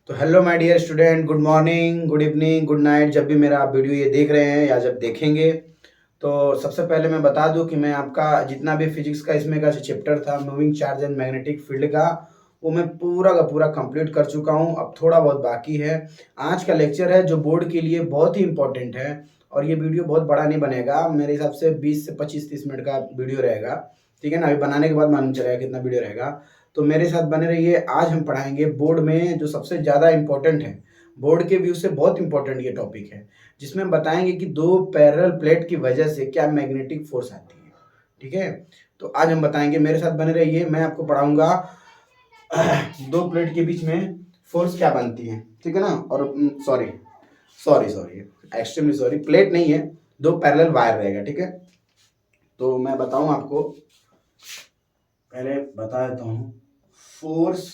तो hello my dear student, good morning, good evening, good night. जब भी मेरा आप वीडियो ये देख रहे हैं या जब देखेंगे, तो सबसे पहले मैं बता दूं कि मैं आपका जितना भी फिजिक्स का इसमें का चैप्टर था moving charge and magnetic field का, वो मैं पूरा का पूरा कंप्लीट कर चुका हूं। अब थोड़ा बहुत बाकी है। आज का लेक्चर है जो बोर्ड के लिए बहुत ही इंपॉर्टेंट है, और ये वीडियो बहुत बड़ा नहीं बनेगा। मेरे हिसाब से 20 से 25-30 मिनट का वीडियो रहेगा। ठीक है ना, अभी बनाने के बाद मालूम चलेगा कितना वीडियो रहेगा। तो मेरे साथ बने रहिए। आज हम पढ़ाएंगे बोर्ड में जो सबसे ज़्यादा इम्पोर्टेंट है, बोर्ड के व्यू से बहुत इंपॉर्टेंट ये टॉपिक है, जिसमें हम बताएंगे कि दो पैरेलल प्लेट की वजह से क्या मैग्नेटिक फोर्स आती है। ठीक है, तो आज हम बताएंगे, मेरे साथ बने रहिए। मैं आपको पढ़ाऊंगा दो प्लेट के बीच में फोर्स क्या बनती है। ठीक है ना, और sorry sorry sorry extremely sorry, plate नहीं है, दो पैरेलल वायर रहेगा। ठीक है, तो मैं बताऊं आपको, पहले बता देता हूं। Force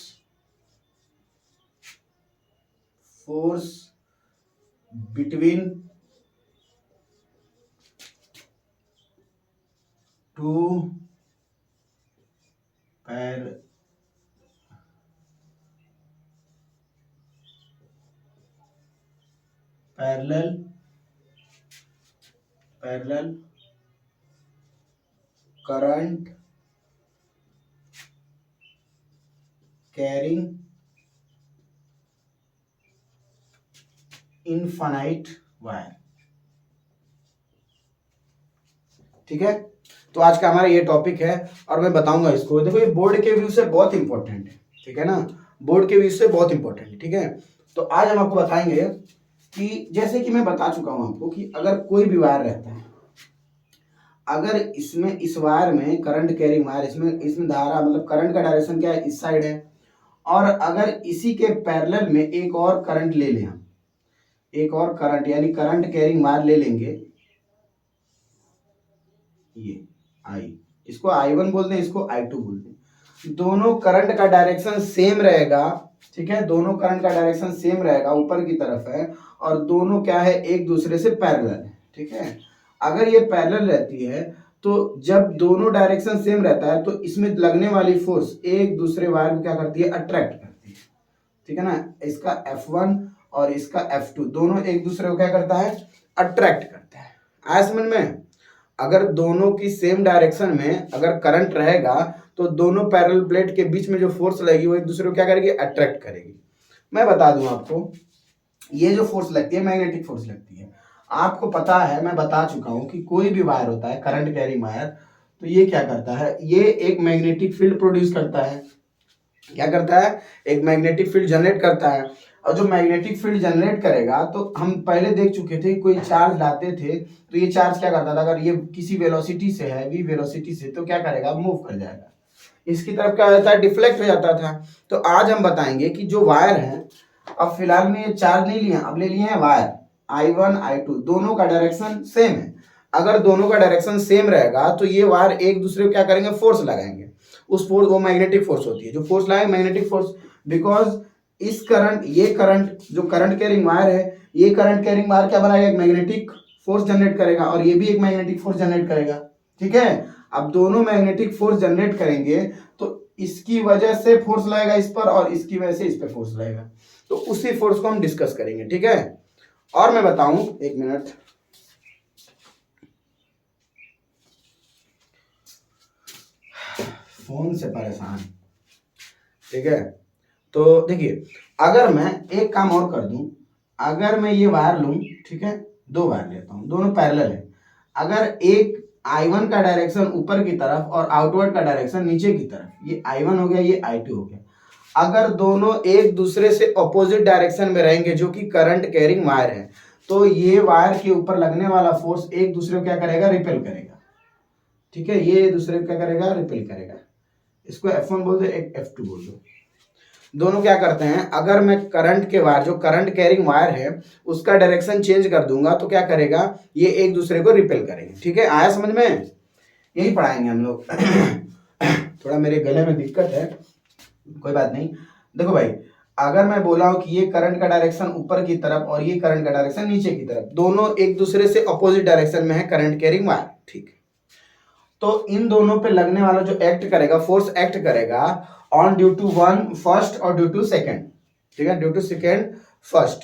force between two parallel current carrying infinite wire. ठीक है, तो आज का हमारा ये टॉपिक है और मैं बताऊंगा इसको। देखो, ये बोर्ड के व्यू से बहुत इंपॉर्टेंट है। ठीक है ना, बोर्ड के व्यू से बहुत इंपॉर्टेंट है। ठीक है, तो आज हम आपको बताएंगे कि जैसे कि मैं बता चुका हूं आपको कि अगर कोई भी वायर रहता है, अगर इसमें इस वायर में करंट कैरिंग वायर, इसमें इसमें धारा मतलब करंट का डायरेक्शन क्या है, इस साइड है, और अगर इसी के पैरेलल में एक और करंट ले लें हम, एक और करंट यानी करंट कैरिंग वायर ले लेंगे, ये आई, इसको I1 बोलते हैं, इसको I2 बोलते हैं। दोनों करंट का डायरेक्शन सेम रहेगा। ठीक है, दोनों करंट का डायरेक्शन सेम रहेगा, ऊपर की तरफ है, और दोनों क्या है, एक दूसरे से पैरेलल है। ठीक है, अगर ये पैरेलल रहती है तो जब दोनों डायरेक्शन सेम रहता है तो इसमें लगने वाली फोर्स एक दूसरे वायर को क्या करती है, अट्रैक्ट करती है। ठीक है ना, इसका F1 और इसका F2 दोनों एक दूसरे को क्या करता है, अट्रैक्ट करता है। आया समझ में? अगर दोनों की सेम डायरेक्शन में अगर करंट रहेगा तो दोनों पैरेलल प्लेट के बीच में जो फोर्स लगेगी वो एक दूसरे को क्या करेगी, अट्रैक्ट करेगी। मैं बता दूं आपको, ये जो फोर्स लगती है मैग्नेटिक फोर्स लगती है। आपको पता है, मैं बता चुका हूं कि कोई भी वायर होता है करंट कैरिंग वायर, तो ये क्या करता है, ये एक मैग्नेटिक फील्ड प्रोड्यूस करता है। क्या करता है, एक मैग्नेटिक फील्ड जनरेट करता है। और जो मैग्नेटिक फील्ड जनरेट करेगा, तो हम पहले देख चुके थे, कोई चार्ज लाते थे तो ये चार्ज क्या करता था, अगर ये किसी वेलोसिटी से है, v वेलोसिटी से, तो क्या करेगा, मूव कर जाएगा, इसकी तरफ क्या हो जाता है, डिफ्लेक्ट हो जाता था। तो आज हम बताएंगे कि जो वायर है, अब फिलहाल में ये चार्ज नहीं लिए, अब ले लिए हैं वायर I1 I2, दोनों का डायरेक्शन सेम है। अगर दोनों का डायरेक्शन सेम रहेगा तो ये वायर एक दूसरे को क्या करेंगे, फोर्स लगाएंगे। उस फोर्स, वो मैग्नेटिक फोर्स होती है जो फोर्स लाए, मैग्नेटिक फोर्स। बिकॉज इस करंट, ये करंट जो करंट कैरिंग वायर है, ये करंट कैरिंग वायर क्या बनाएगा, एक मैग्नेटिक फोर्स जनरेट करेगा, और ये भी एक मैग्नेटिक फोर्स जनरेट करेगा। ठीक है, अब दोनों मैग्नेटिक फोर्स जनरेट करेंगे तो इसकी वजह से फोर्स लगेगा इस पर, और इसकी वजह से इस पर फोर्स लगेगा। तो उसी फोर्स को हम डिस्कस करेंगे। ठीक है, और मैं बताऊं, एक मिनट, फोन से परेशान। ठीक है, तो देखिए, अगर मैं एक काम और कर दूं, अगर मैं ये वायर लूं, ठीक है, दो वायर लेता हूं, दोनों पैरेलल है। अगर एक I1 का डायरेक्शन ऊपर की तरफ और आउटवर्ड का डायरेक्शन नीचे की तरफ, ये I1 हो गया, ये I2 हो गया। अगर दोनों एक दूसरे से ऑपोजिट डायरेक्शन में रहेंगे, जो कि करंट कैरिंग वायर है, तो ये वायर के ऊपर लगने वाला फोर्स एक दूसरे को क्या करेगा, रिपेल करेगा। ठीक है, ये दूसरे को क्या करेगा, रिपेल करेगा। इसको F1 बोल दो, एक F2 बोल दो। दोनों क्या करते हैं, अगर मैं करंट के वायर, जो करंट कैरिंग वायर है, उसका डायरेक्शन चेंज कर दूंगा तो क्या करेगा, ये एक दूसरे को रिपेल करेंगे। ठीक है, आया समझ में? यही पढ़ाएंगे हम लोग। थोड़ा मेरे गले में दिक्कत है, कोई बात नहीं। देखो भाई, अगर मैं बोला हूं कि ये करंट का डायरेक्शन ऊपर की तरफ और ये करंट का डायरेक्शन नीचे की तरफ, दोनों एक दूसरे से अपोजिट डायरेक्शन में है करंट कैरिंग वायर। ठीक, तो इन दोनों पे लगने वाला जो एक्ट करेगा, फोर्स एक्ट करेगा on due to one first और ड्यू टू सेकंड। ठीक है, ड्यू टू सेकेंड फर्स्ट,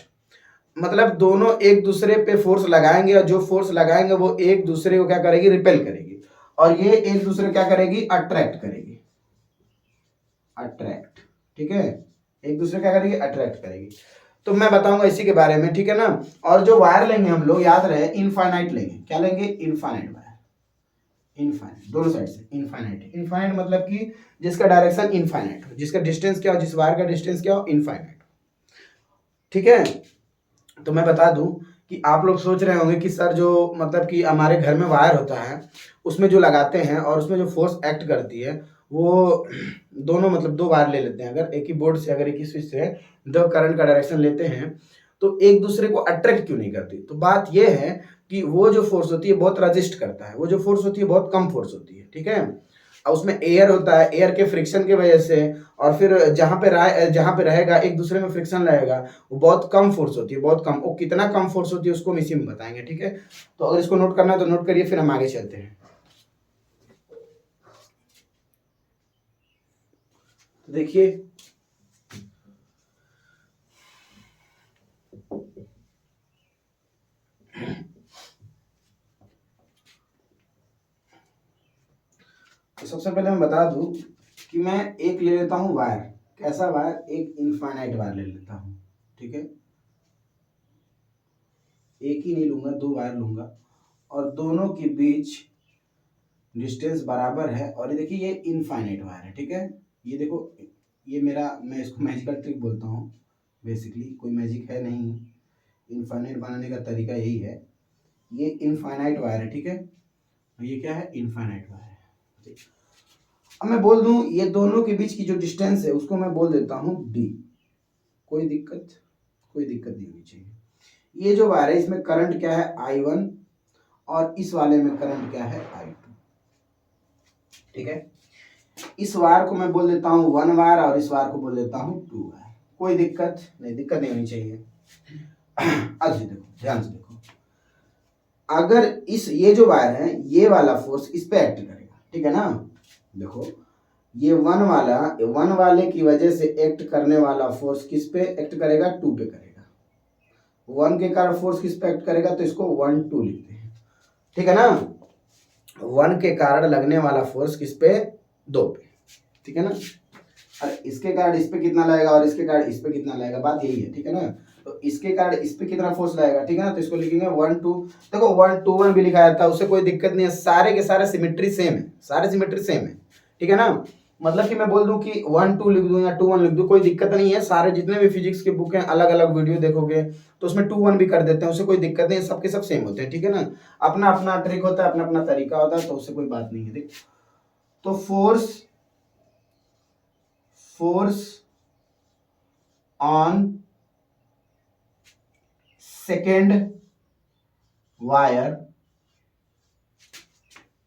मतलब दोनों एक दूसरे पे फोर्स लगाएंगे और जो फोर्स लगाएंगे वो एक दूसरे को क्या करेगी, रिपेल करेगी, और ये एक दूसरे क्या करेगी, अट्रैक्ट करेगी, अट्रैक्ट, ठीक है, एक दूसरे क्या करेगी, अट्रैक्ट करेगी। तो मैं बताऊंगा इसी के बारे में, ठीक है ना। और जो वायर लेंगे हम लोग, याद रहे इनफाइनाइट लेंगे, क्या लेंगे, इनफाइनाइट वायर, इनफाइनाइट, दोनों साइड से इनफाइनाइट, इनफाइनाइट मतलब कि जिसका डायरेक्शन इनफाइनाइट हो, जिसका डिस्टेंस क्या हो, जिस वायर का डिस्टेंस क्या हो, इनफाइनाइट, ठीक है। तो मैं बता दूं कि आप लोग सोच रहे होंगे कि सर जो मतलब कि हमारे घर में वायर होता है उसमें जो लगाते हैं और उसमें जो फोर्स एक्ट करती है वो दोनों मतलब दो वायर ले लेते हैं, अगर एक ही बोर्ड से, अगर एक ही स्विच से दो करंट का डायरेक्शन लेते हैं तो एक दूसरे को अट्रैक्ट क्यों नहीं करती। तो बात यह है कि वो जो फोर्स होती है बहुत रजिस्ट करता है, वो जो फोर्स होती है बहुत कम फोर्स होती है, ठीक है। और उसमें एयर होता है, एयर के फ्रिक्शन की वजह से, और फिर जहाँ पे रहेगा एक दूसरे में फ्रिक्शन रहेगा, वो बहुत कम फोर्स होती है, बहुत कम। वो कितना कम फोर्स होती है उसको हम इसी में बताएंगे, ठीक है। तो अगर इसको नोट करना है तो नोट करिए, फिर हम आगे चलते हैं। देखिए तो सबसे पहले मैं बता दूं कि मैं एक ले लेता हूं वायर, कैसा वायर, एक इनफाइनाइट वायर ले लेता हूं, ठीक है। एक ही नहीं लूंगा, दो वायर लूंगा और दोनों के बीच डिस्टेंस बराबर है, और ये देखिए ये इनफाइनाइट वायर है, ठीक है। ये देखो, ये मेरा, मैं इसको मैजिकल ट्रिक बोलता हूँ, बेसिकली कोई मैजिक है नहीं, इनफाइनाइट बनाने का तरीका यही है। ये इनफाइनाइट वायर है, ठीक है, ये क्या है, इनफाइनाइट वायर है, ठीक। अब मैं बोल दूं ये दोनों के बीच की जो डिस्टेंस है उसको मैं बोल देता हूँ डी, कोई दिक्कत, कोई दिक्कत नहीं होनी चाहिए। ये जो वायर है इसमें करंट क्या है, I1, और इस वाले में करंट क्या है, I2, ठीक है। इस वायर को मैं बोल देता हूँ 1 वायर और इस वायर को बोल देता हूँ 2 वायर, कोई दिक्कत नहीं, दिक्कत नहीं होनी चाहिए। अब देखो, ध्यान से देखो, अगर इस ये जो वायर है ये वाला फोर्स इस पे एक्ट करेगा, ठीक है ना। देखो ये 1 वाले की वजह से एक्ट करने वाला फोर्स किस पे एक्ट करेगा, 2 पे करेगा। 1 के कारण फोर्स किस पे एक्ट करेगा, तो इसको 1 2 लिखते हैं, ठीक है ना। 1 के कारण लगने वाला फोर्स किस पे, 2 पे, ठीक है ना। और इसके कारण इस पे कितना लगेगा और इसके कारण इस पे कितना लगेगा, बात यही है, ठीक है ना। तो इसके कारण इस पे कितना फोर्स लगेगा, ठीक है ना। तो इसको लिखेंगे 1 2, देखो 1 2 1 भी लिखा जाता है, उससे कोई दिक्कत नहीं है, सारे के सारे सिमेट्री सेम है, सारे सिमेट्री सेम है, ठीक है ना। मतलब कि मैं बोल दूं कि 1 2 लिख दूं या 2 1 लिख दूं, कोई दिक्कत नहीं है। सारे जितने भी फिजिक्स के बुक हैं, अलग अलग वीडियो देखोगे तो उसमें 2 1 भी कर देते हैं, उससे कोई दिक्कत नहीं है, सबके सब सेम होते हैं, ठीक है ना। अपना अपना ट्रिक होता है, अपना अपना तरीका होता है, तो उससे कोई बात नहीं है, देख। तो force on second wire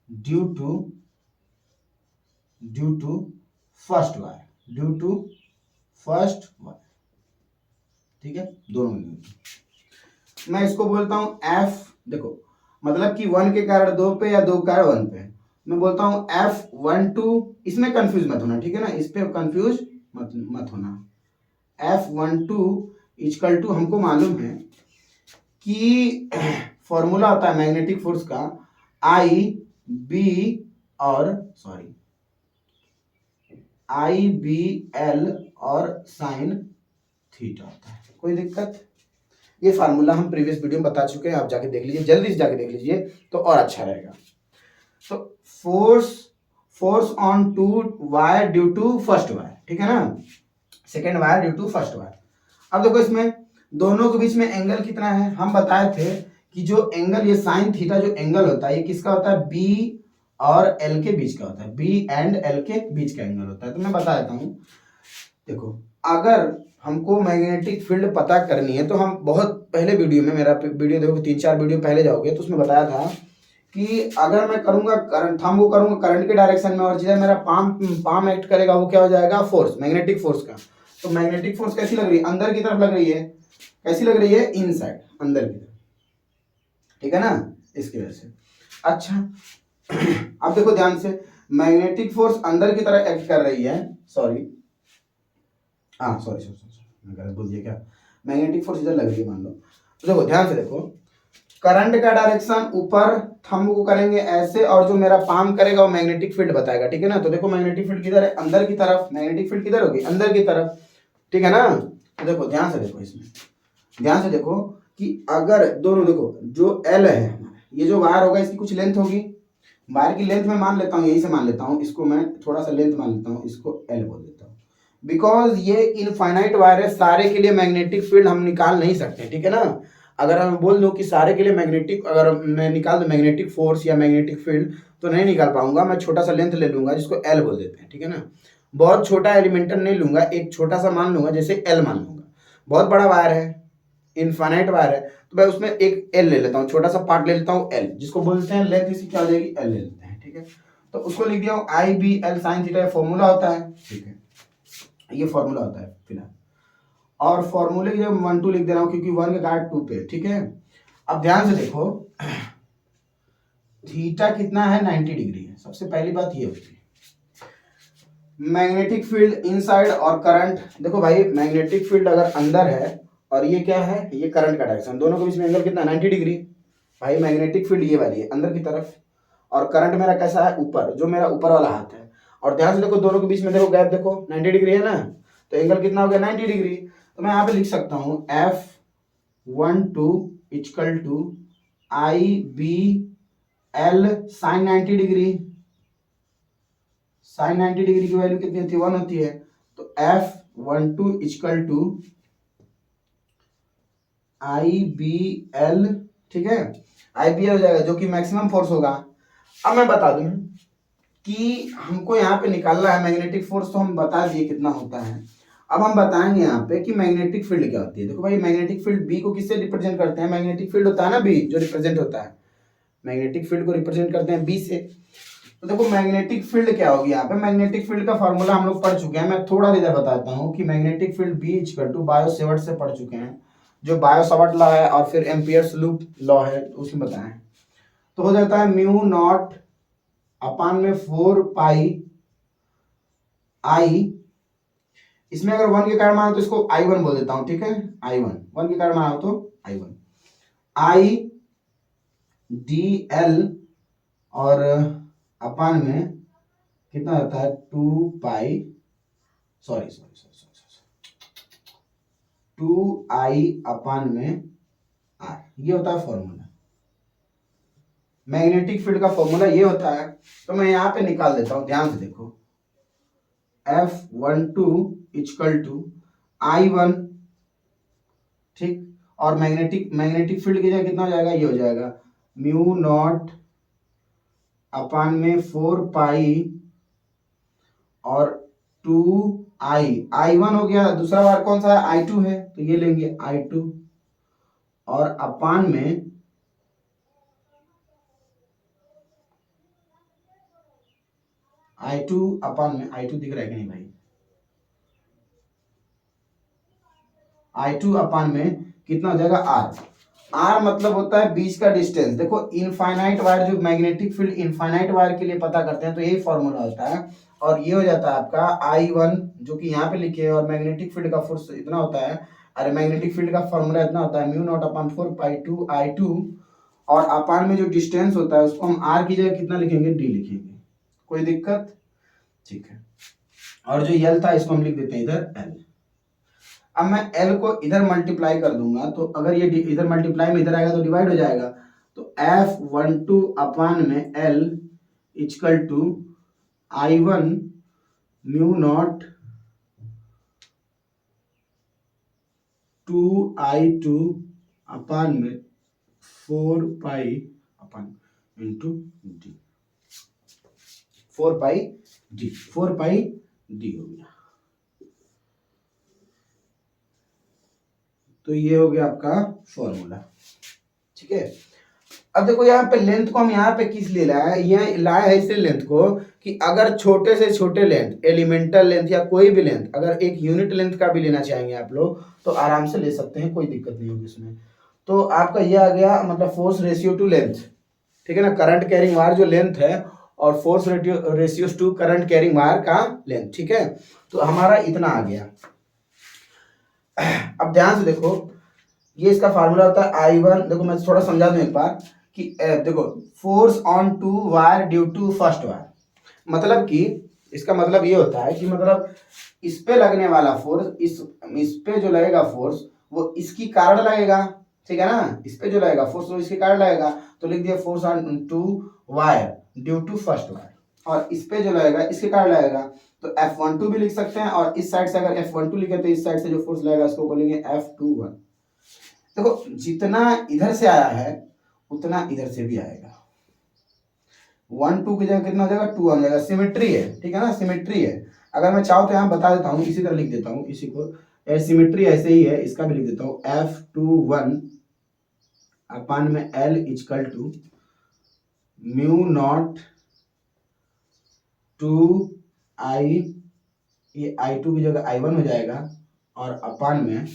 due to first wire, ठीक है, दोनों में। मैं इसको बोलता हूं F, देखो मतलब कि 1 के कारण 2 पे या 2 के कारण 1 पे, मैं बोलता हूं F12, इसमें कंफ्यूज मत होना, ठीक है ना, इस पे कंफ्यूज मत होना। F12 इक्वल टू, हमको मालूम है कि फॉर्मूला होता है मैग्नेटिक फोर्स का, IBL और साइन थीटा होता है, कोई दिक्कत। ये फार्मूला हम प्रीवियस वीडियो में बता चुके हैं, आप जाके देख लीजिए, जल्दी से जाके देख लीजिए तो और अच्छा रहेगा। तो force on 2 wire due to first wire, ठीक है ना, second wire due to first wire. अब देखो इसमें दोनों के बीच में एंगल कितना है, हम बताए थे कि जो एंगल, ये साइन थीटा जो एंगल होता है, ये किसका होता है, बी और एल के बीच का होता है, बी एंड एल के बीच का एंगल होता है। तो मैं बता देता हूं, देखो अगर हमको मैग्नेटिक फील्ड पता करनी है तो हम बहुत पहले वीडियो में, मेरा वीडियो देखो 3 4 वीडियो पहले जाओगे तो उसमें बताया था कि अगर मैं करूंगा करंट, थंब को करूंगा करंट के डायरेक्शन में, और जिधर मेरा पाम एक्ट करेगा वो क्या हो जाएगा, फोर्स, मैग्नेटिक फोर्स का। तो मैग्नेटिक फोर्स कैसी लग रही है, अंदर की तरफ लग रही है, कैसी लग रही है, इनसाइड, अंदर की तरफ, ठीक है ना, इसकी वजह से। अच्छा अब देखो ध्यान से, मैग्नेटिक फोर्स अंदर की तरफ एक्ट कर रही है, सॉरी, मैं गलत बोल दिया क्या? मैग्नेटिक फोर्स इधर लग रही है मान लो, तो देखो ध्यान से देखो, करंट का डायरेक्शन ऊपर, थंब को करेंगे ऐसे, और जो मेरा पाम करेगा वो मैग्नेटिक फील्ड बताएगा, ठीक है ना। तो देखो मैग्नेटिक फील्ड किधर है? अंदर की तरफ। मैग्नेटिक फील्ड किधर होगी? अंदर की तरफ, ठीक है ना। तो देखो ध्यान से देखो, इसमें ध्यान से देखो कि अगर दोनों, देखो जो एल है हमारा, ये जो वायर होगा इसकी कुछ लेंथ होगी, वायर की लेंथ में मान लेता हूँ, यही से मान लेता हूँ, इसको मैं थोड़ा सा लेंथ मान लेता हूँ, इसको एल बोल देता हूँ, बिकॉज ये इनफाइनाइट वायर है, सारे के लिए मैग्नेटिक फील्ड हम निकाल नहीं सकते, ठीक है ना। अगर हम बोल दो कि सारे के लिए मैग्नेटिक, अगर मैं निकाल दूं मैग्नेटिक फोर्स या मैग्नेटिक फील्ड, तो नहीं निकाल पाऊंगा। मैं छोटा सा लेंथ ले लूंगा जिसको एल बोल देते हैं, ठीक है ना। बहुत छोटा एलिमेंटल नहीं लूंगा, एक छोटा सा मान लूंगा जैसे एल मान लूंगा। बहुत बड़ा वायर है, इनफाइनाइट वायर है, तो मैं उसमें एक एल ले लेता हूँ, छोटा सा पार्ट ले लेता हूँ एल, जिसको बोलते हैं लेंथ, इसकी क्या हो जाएगी? एल ले लेते हैं, ठीक है। तो उसको लिख दिया I B L sine theta, formula होता है, ठीक है, ये फॉर्मूला होता है फिलहाल। और फॉर्मूले की जगह 1 2 लिख दे रहा हूँ क्योंकि 1 के कार्ड 2 पे, ठीक है। अब ध्यान से देखो, थीटा कितना है? 90 डिग्री है। सबसे पहली बात ये होती है मैग्नेटिक फील्ड इनसाइड और करंट। देखो भाई, मैग्नेटिक फील्ड अगर अंदर है और ये क्या है? ये करंट का डायरेक्शन, दोनों के बीच में एंगल कितना? 90 डिग्री। भाई मैग्नेटिक फील्ड ये वाली है अंदर की तरफ, और करंट मेरा कैसा है? ऊपर, जो मेरा ऊपर वाला हाथ है। और ध्यान से देखो, दोनों के बीच में देखो गैप, देखो 90 डिग्री है ना, तो एंगल कितना हो गया? 90 डिग्री। तो मैं यहाँ पे लिख सकता हूँ F12 equal to I B L sine 90 degree. Sine 90 degree की वैल्यू कितनी होती है? 1 होती है। तो F12 equal to I B L, ठीक है, आई बी एल हो जाएगा जो कि मैक्सिमम फोर्स होगा। अब मैं बता दूं कि हमको यहाँ पे निकालना है मैग्नेटिक फोर्स, तो हम बता दिए कितना होता है। अब हम बताएंगे यहाँ पे कि मैग्नेटिक फील्ड क्या होती है। देखो भाई, मैग्नेटिक फील्ड बी को किससे रिप्रेजेंट करते हैं? मैग्नेटिक फील्ड होता है ना बी, जो रिप्रेजेंट होता है, मैग्नेटिक फील्ड को रिप्रेजेंट करते हैं बी से। तो देखो मैग्नेटिक फील्ड क्या होगी यहाँ पे? मैग्नेटिक फील्ड का फॉर्मूला हम लोग पढ़ चुके हैं, मैं थोड़ा इधर बताता हूँ कि magnetic field B equal to Biot Savart से पढ़ चुके हैं, जो बायो सेवर्ट लॉ है, और फिर एम्पियर्स लूप लॉ है, उसमें बताएं। तो हो जाता है म्यू नॉट अपान में 4 पाई आई, इसमें अगर 1 के कारण मानो तो इसको I1 बोल देता हूं, ठीक है, I1, 1 के कारण मानो तो I1, आई डी एल, और अपान में कितना होता है? 2 पाई, सॉरी 2 आई अपान में आर, ये होता है फॉर्मूला। मैग्नेटिक फील्ड का फॉर्मूला ये होता है। तो मैं यहाँ पे निकाल देता हूं, ध्यान से देखो, F12 इक्वल टू I1, ठीक, और मैग्नेटिक फील्ड की जगह कितना हो जाएगा? ये हो जाएगा म्यू नॉट अपान में 4 पाई और 2 आई, I1 हो गया, दूसरा बार कौन सा है? I2 है, तो ये लेंगे I2, और अपान में I2 अपान में, I2 दिख रहा है कि नहीं भाई? I2 अपान में कितना हो जाएगा? R। R मतलब होता है बीच का डिस्टेंस। देखो इनफाइनाइट वायर, जो मैग्नेटिक फील्ड इनफाइनाइट वायर के लिए पता करते हैं, तो यही फॉर्मूला होता है। और ये हो जाता है आपका I1, जो कि यहाँ पे लिखे हैं, और मैग्नेटिक फील्ड का फोर्स इतना होता है, अरे मैग्नेटिक फील्ड का फॉर्मूला इतना होता है, म्यू नॉट अपान 4 पाई 2 I2, और अपान में जो डिस्टेंस होता है उसको हम R की जगह कितना लिखेंगे? D लिखेंगे। कोई दिक्कत? ठीक है। और जो L था इसको हम लिख देते हैं इधर L। अब मैं L को इधर मल्टीप्लाई कर दूंगा, तो अगर ये इधर मल्टीप्लाई में इधर आएगा तो डिवाइड हो जाएगा। तो F12 अपान में L equal to I1 mu naught 2I2 upon में 4 pi upon into D, 4 pi D, 4 pi D हो गया। तो ये हो गया आपका फॉर्मूला, ठीक है। अब देखो यहाँ पे लेंथ को हम यहाँ पे किस लिए लाया है? ये लाया है इसलिए लेंथ को कि अगर छोटे से छोटे लेंथ, एलिमेंटल लेंथ या कोई भी लेंथ, अगर एक यूनिट लेंथ का भी लेना चाहेंगे आप लोग तो आराम से ले सकते हैं, कोई दिक्कत नहीं होगी इसमें। तो आपका ये आ गया मतलब फोर्स रेशियो टू लेंथ, ठीक है ना, करंट कैरिंग वायर जो लेंथ है, और force ratio two current carrying wire का लेंथ, ठीक है। तो हमारा इतना आ गया। अब ध्यान से देखो, ये इसका फार्मूला होता है I1, देखो मैं थोड़ा समझा दूं एक बार कि देखो force on two wire due to first wire, मतलब कि इसका मतलब ये होता है कि मतलब इस पे लगने वाला फोर्स, इस पे जो लगेगा फोर्स वो इसकी कारण लगेगा, ठीक है ना, इस पे जो लगेगा फोर्स वो इसके कारण लगेगा, तो लिख दिया force on two wire due to first wire, और इस पे जो लगेगा इसके कारण लगेगा, तो F12 भी लिख सकते हैं, और इस साइड से अगर F12 लिखे तो इस साइड से जो फोर्स लगेगा इसको बोलेंगे F21। देखो जितना इधर से आया है उतना इधर से भी आएगा, 1 2 की जगह कितना हो जाएगा, 2 आ जाएगा, सिमेट्री है, ठीक है ना, सिमेट्री है। अगर मैं चाहूँ तो यहाँ बता देता हूँ, इसी तरह लिख देता हूँ इसी को, सिमेट्री ऐसे ही है, इसका भी लिख देता हूँ F21 अपान में L equal to mu naught to I, ये I2 की जगह I1 हो जाएगा, और अपान में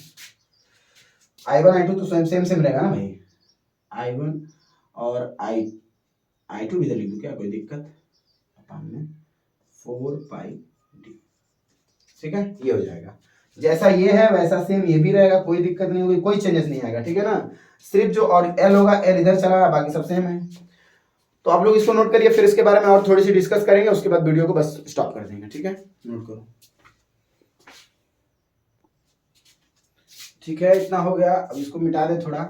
I1 I2 तो सेम सेम रहेगा ना भाई, I1 और I2 इधर लिख दूँ क्या, कोई दिक्कत, अपान में 4 पाई डी, ठीक है, ये हो जाएगा। जैसा ये है वैसा सेम ये भी रहेगा, कोई दिक्कत नहीं होगी, कोई चेंजेस नहीं आएगा, ठीक है ना, सिर्फ जो और एल होगा एल इधर चला गया, बाकी सब सेम है। तो आप लोग इसको नोट करिए, फिर इसके बारे में और थोड़ी सी डिस्कस करेंगे, उसके बाद वीडियो को बस स्टॉप कर देंगे, ठीक है, नोट करो। ठीक है, इतना हो गया, अब इसको मिटा दे थोड़ा।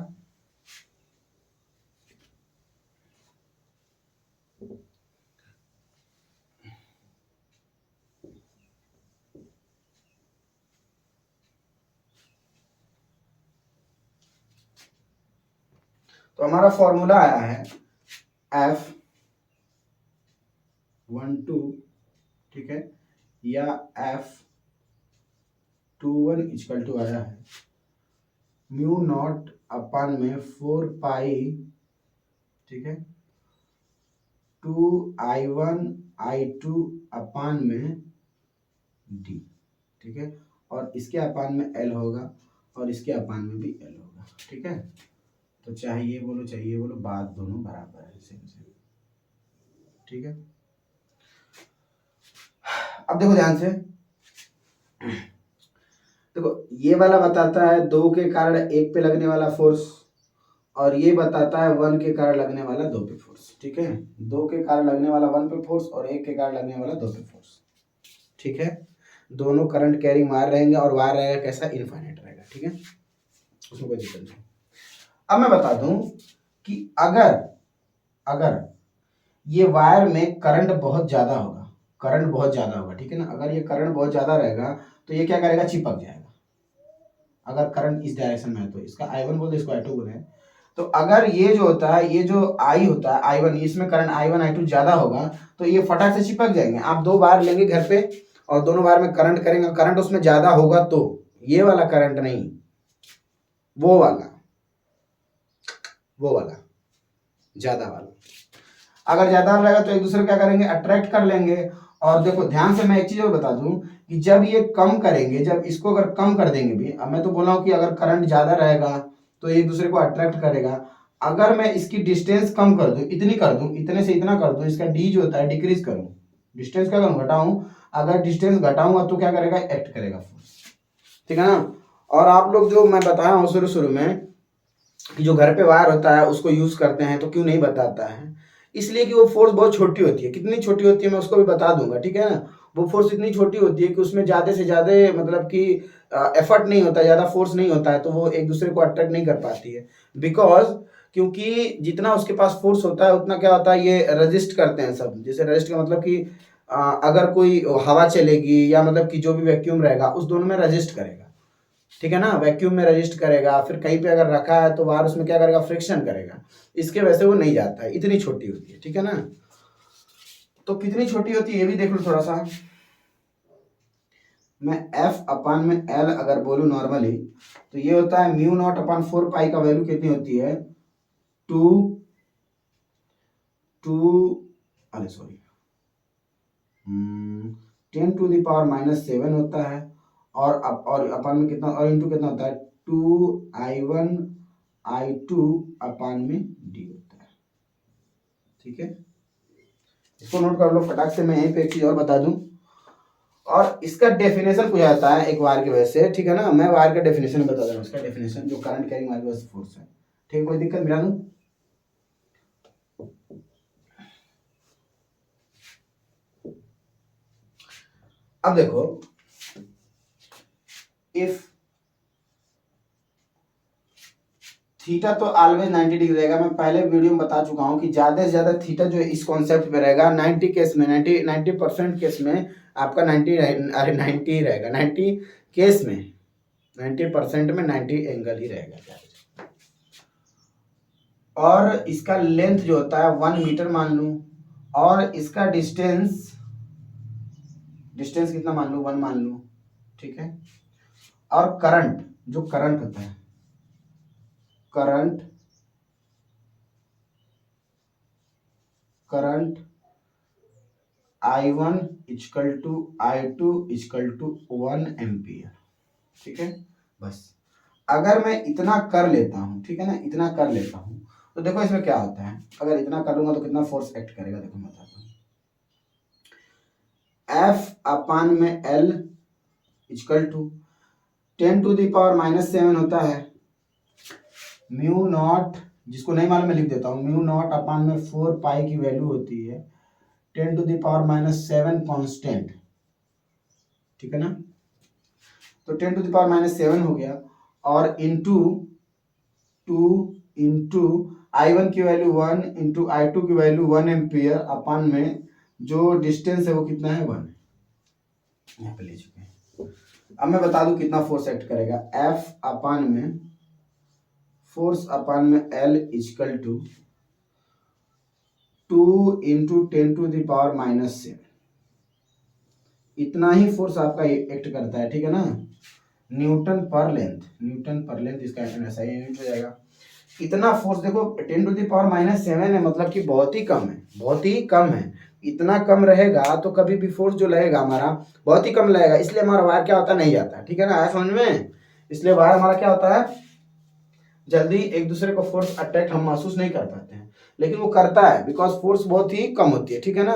तो हमारा फॉर्मूला आया है F12, ठीक है, या F21 इक्वल टू आया है म्यू नॉट अपान में 4 पाई, ठीक है, 2I1 I2 अपान में डी, ठीक है, और इसके अपान में एल होगा और इसके अपान में भी एल होगा, ठीक है। तो चाहे ये बोलो चाहे ये बोलो, बात दोनों बराबर है, सेम सेम, ठीक है। अब देखो ध्यान से, देखो ये वाला बताता है 2 के कारण 1 पे लगने वाला फोर्स, और ये बताता है 1 के कारण लगने वाला 2 पे फोर्स, ठीक है, 2 के कारण लगने वाला 1 पे फोर्स और 1 के कारण लगने वाला 2 पे फोर्स, ठीक है। दोनों करंट कैरिंग वायर रहेंगे, और वायर रहेगा कैसा, इनफाइनाइट रहेगा, ठीक है, उसमें कोई दिक्कत नहीं। अब मैं बता दूं कि अगर अगर ये वायर में करंट बहुत ज्यादा होगा, करंट बहुत ज्यादा होगा, ठीक है ना, अगर ये करंट बहुत ज्यादा रहेगा तो ये क्या करेगा, चिपक जाएगा। अगर करंट इस डायरेक्शन में है तो इसका I1 बोलते हैं, इसको I2 बोलते हैं। तो अगर ये जो होता है, ये जो I होता है I1, इसमें करंट I1 I2 ज्यादा होगा तो ये फटाक से चिपक जाएंगे। आप 2 वायर लेंगे घर पे और दोनों वायर में करंट करेंगे, करंट उसमें ज्यादा होगा, तो ये वाला करंट नहीं, वो वाला ज्यादा वाला, अगर ज्यादा रहेगा तो एक दूसरे को क्या करेंगे, अट्रैक्ट कर लेंगे। और देखो ध्यान से, मैं एक चीज और बता दूं कि जब ये कम करेंगे, जब इसको अगर कम कर देंगे भी, अब मैं तो बोला हूं कि अगर करंट ज्यादा रहेगा तो एक दूसरे को अट्रैक्ट करेगा। अगर मैं इसकी डिस्टेंस कम कर दूं, इतनी कर दूं, इतने से इतना कर दूं, इसका डी जो होता है डिक्रीज करूं, डिस्टेंस क्या करूं, घटाऊं, अगर डिस्टेंस घटाऊंगा तो क्या करेगा, एक्ट करेगा फोर्स, ठीक है ना। और आप लोग जो मैं बताया हूँ शुरू शुरू में कि जो घर पे वायर होता है उसको यूज करते हैं, तो क्यों नहीं बताता है, इसलिए कि वो फोर्स बहुत छोटी होती है। कितनी छोटी होती है मैं उसको भी बता दूंगा, ठीक है ना। वो फोर्स इतनी छोटी होती है कि उसमें ज्यादा से ज्यादा मतलब कि एफर्ट नहीं होता, ज्यादा फोर्स नहीं होता है, तो वो एक दूसरे को अट्रैक्ट नहीं कर पाती है, बिकॉज क्योंकि जितना उसके पास फोर्स होता है उतना क्या होता है, ये रजिस्ट करते हैं सब। जैसे रजिस्ट का मतलब कि अगर कोई हवा चलेगी या मतलब कि जो भी वैक्यूम रहेगा उस दोनों में रजिस्ट करेगा, ठीक है ना, वैक्यूम में रजिस्ट करेगा, फिर कहीं पे अगर रखा है तो वायर उसमें क्या करेगा, फ्रिक्शन करेगा, इसके वजह से वो नहीं जाता है, इतनी छोटी होती है, ठीक है ना। तो कितनी छोटी होती है ये भी देख लो थोड़ा सा। मैं F अपान में L अगर बोलूँ नॉर्मली तो ये होता है म्यू नॉट अपान 4 पाई का वैल्यू कितनी होती है, 2 अरे सॉरी 10⁻⁻7 होता है, और अपान में कितना, और इंटू कितना होता है, 2I1 I2 अपान में डी होता है, ठीक है। इसको नोट कर लो फटाक से। मैं यहीं पे एक चीज और बता दूं, और इसका डेफिनेशन पूछा जाता है एक वायर की वजह से, ठीक है ना। मैं वायर का डेफिनेशन बता दे रहा हूँ, इसका डेफिनेशन जो करंट कैरिंग वायर की वजह से फोर्स है, ठीक है। कोई दिक्कत मिला दूं? अब देखो, इफ थीटा तो ऑलवेज 90 डिग्री रहेगा। मैं पहले वीडियो में बता चुका हूं कि ज्यादा से ज्यादा थीटा जो इस कॉन्सेप्ट में रहेगा 90 केस में, 90% केस में आपका 90 अरे 90 ही रहेगा। 90 केस में 90% में 90 एंगल ही रहेगा। और इसका लेंथ जो होता है 1 मीटर मान लूं, और इसका डिस्टेंस कितना मान लूं, 1 मान लूं, ठीक है। और करंट, जो करंट होता है, current I1 equal to I2 equal to 1 ampere, ठीक है। बस अगर मैं इतना कर लेता हूं, ठीक है ना, इतना कर लेता हूं, तो देखो इसमें क्या होता है। अगर इतना कर लूंगा तो कितना फोर्स एक्ट करेगा, देखो मैं बताता हूँ। F अपान में L equal to 10 to the power -7 होता है म्यू नॉट, जिसको नहीं मालूम मैं लिख देता हूँ, म्यू नॉट अपान में 4 पाई की वैल्यू होती है 10 टू द पावर -7 कांस्टेंट, ठीक है ना। तो 10 टू द पावर -7 हो गया, और इंटू 2 इंटू I1 की वैल्यू 1 इंटू I2 की वैल्यू 1 एम्पियर अपान में जो डिस्टेंस है वो कितना है, 1 यहाँ पे ले चुके हैं। अब मैं बता दूं कितना फोर्स एक्ट करेगा। F अपान में फोर्स अपान में L equal to 2 into 10 to the power -7, इतना ही फोर्स आपका एक्ट करता है, ठीक है ना। न्यूटन पर लेंथ इसका ऐसा ही यूनिट हो जाएगा। इतना फोर्स देखो 10 टू द पावर -7 है, मतलब कि बहुत ही कम है, बहुत ही कम है। इतना कम रहेगा तो कभी भी फोर्स जो लगेगा हमारा बहुत ही कम लगेगा, इसलिए हमारा वायर क्या होता है, नहीं जाता, ठीक है ना। आया समझ में? इसलिए वायर हमारा क्या होता है, जल्दी एक दूसरे को फोर्स अटैक हम महसूस नहीं कर पाते हैं, लेकिन वो करता है बिकॉज फोर्स बहुत ही कम होती है, ठीक है ना।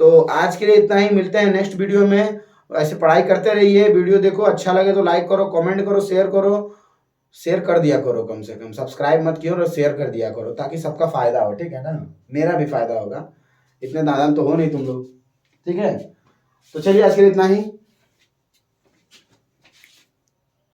तो आज के लिए इतना ही, मिलते हैं नेक्स्ट वीडियो में। ऐसे पढ़ाई करते रहिए, वीडियो देखो, अच्छा लगे तो लाइक करो, कमेंट करो, शेयर कर दिया करो, कम से कम सब्सक्राइब मत किया और शेयर कर दिया करो, ताकि सबका फायदा हो, ठीक है ना। मेरा भी फायदा होगा, इतने नादान तो हो नहीं तुम लोग, ठीक है। तो चलिए आज के लिए इतना ही।